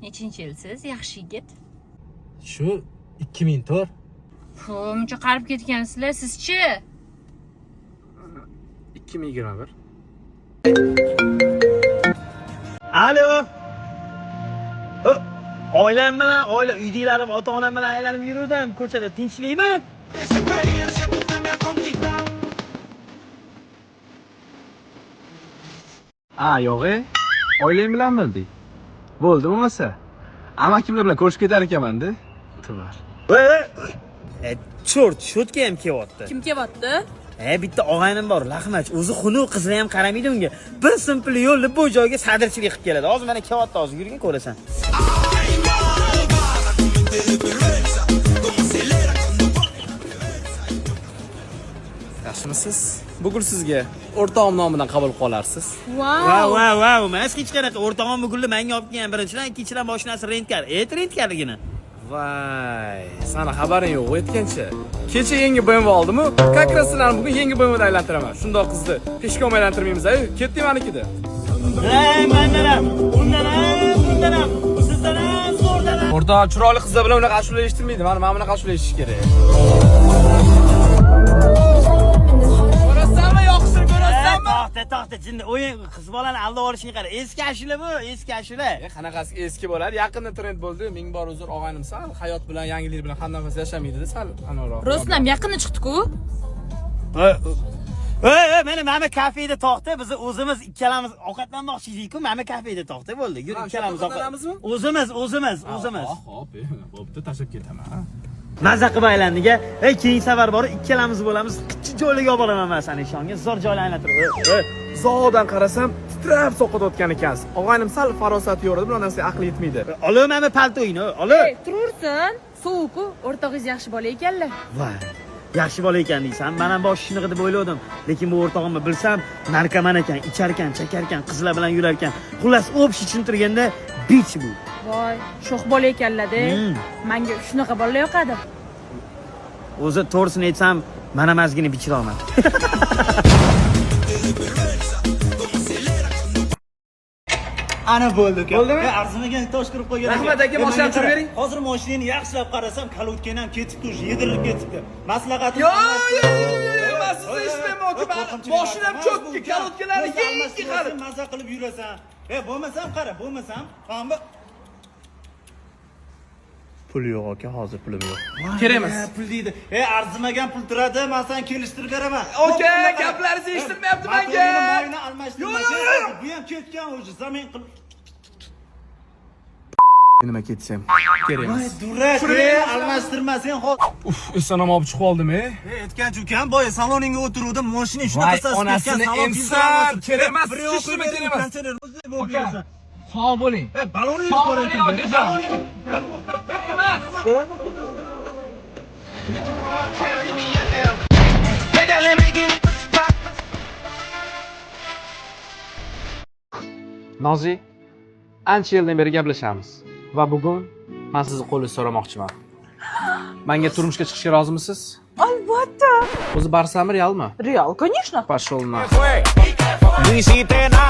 Nechinchi yilsiz? Yaxshi yigit. Shu 2004. Muncha qarib ketgansizlar, sizchi? 2021. Alo. Oilam bilan, uydagilarim, ota-onam bilan aylanib yurdim. Ko'chada tinchlikmi? Yo'q-e. Oilang bilan bildik. Bo'ldi bo'lmasa. Amakimlar bilan ko'rishib ketar ekanman-da. Tubar. Chort, shotka ham kelyapti. Kim kelyapti? Bitta og'aynim bor, Lahmach. O'zi xunuk qizlar ham qaramaydi unga. Bir simpl yo'lni bu joyga sadirchilik qilib keladi. Hozir mana kelyapti, hozir yurgin ko'rasan. Yaxshimisiz? Bugun sizga o'rtog'im nomidan qabul qolarsiz. Wow. Mana hech qanaqa o'rtog'im bugunli menga olib kelgan birinchidan, ikkinchidan mashinasi rentkar. Rentkar-ligini. Voy, sana xabaring yo'q aytgancha. Kecha yangi BMW oldim-ku, как раз sizlarni bugun yangi BMWda aylantiraman. Shundoq qizni peshkom aylantirmaymiz-ku, ketdim manikida. Mandaram, undanam, sizdan zo'rdan. O'rtoq chiroyli qizlar bilan unaqa ashula eshitmaydi. Mana bunaqa ashula eshish kerak. Ko'rasanmi, yoqsin ko'rasanmi? To'xta, jinni, o'yin qiz bolani aldab olishga qara. Eski ashula bu, eski ashula. Qanaqasi eski bo'ladi? Yaqinda trend bo'ldi. Ming bor uzr og'aynim sal hayot bilan, yangilik bilan hamnafas yashamaydi-da, sal anaroq. Rostlam yaqinda chiqdi-ku. Mana kafeda to'xta, biz o'zimiz ikkalamiz ovqatlanmoqchi edik-ku, mana kafeda to'xta bo'ldi. Yur, ikkalamiz ovqatlanamizmi? O'zimiz. Xo'p, bo'pti, tashlab ketaman. Maza qilib aylandik-a. Keyingi safar bor, ikkalamiz bo'lamiz. Qichchi joylarga olib boraman men seni ishonga. Zo'r joylar aylantirib. Zodan qarasam, titrab sovqotayotgan ekansiz. Og'aynim sal farosati yo'rdi, bir narsa aqli yetmaydi. Olaman paltoyni, ola. Turursin. Sovuq-ku, o'rtog'ingiz yaxshi bola ekanlar. Voy. Yaxshi bola ekan deysan. Men ham bosh shunaqada deb o'yladim. Lekin bu o'rtog'imni bilsam, narkoman ekan, ichar ekan, chakar ekan, qizlar bilan yurar ekan. Xullas, o'pshi tushuntirganda bitch bu. Voy, sho'x bola ekanlar-da. Menga shunaqa bolalar yoqadi. O'zi to'g'risini aytsam, men ham ozgina bichiraman. Ana bo'ldi. Bo'ldimi? Arzimagan tosh kirib qo'ygan. Rahmat aka, mashinani tushirib bering. Hozir mashinani yaxshilab qarasam, kalotkan ham ketibdi, yedirilib ketibdi. Maslahatim. Yo'q, men sizni eshitmayapman. Mashinam cho'kki, kalotkalarni yeyki qilib. Maza qilib yurasan. Bo'lmasam qara, bo'lmasam. Hamma pul yo'q aka, hozir pulim yo'q. Kerak emas. Pul deydi. Arzimagan pul turadi, men sen kelishtirib beraman. Aka, gaplaringizni eshitmayapti menga. Moyni almashtirmasang, bu ham ketgan o'zi, zamin qilib. Nima ketsam? Kerak emas. Durak, almashtirmasang hozir. Eson olib chiqib oldim-e. Aytgan ukan, boya saloningga o'tiruvdim, mashina shunaqa qisasi onasini emsar, kerak emas. Hech nima kerak emas. Sog' bo'ling. Baloningiz bor ekan. Nozi, ancha yildan beri gaplashamiz va bugun men sizni qo'lingizni so'ramoqchiman. Menga turmushga chiqishga rozimisiz? Albatta. O'zi Barsammi, Realmi? Real, конечно. Pashol na. Visitena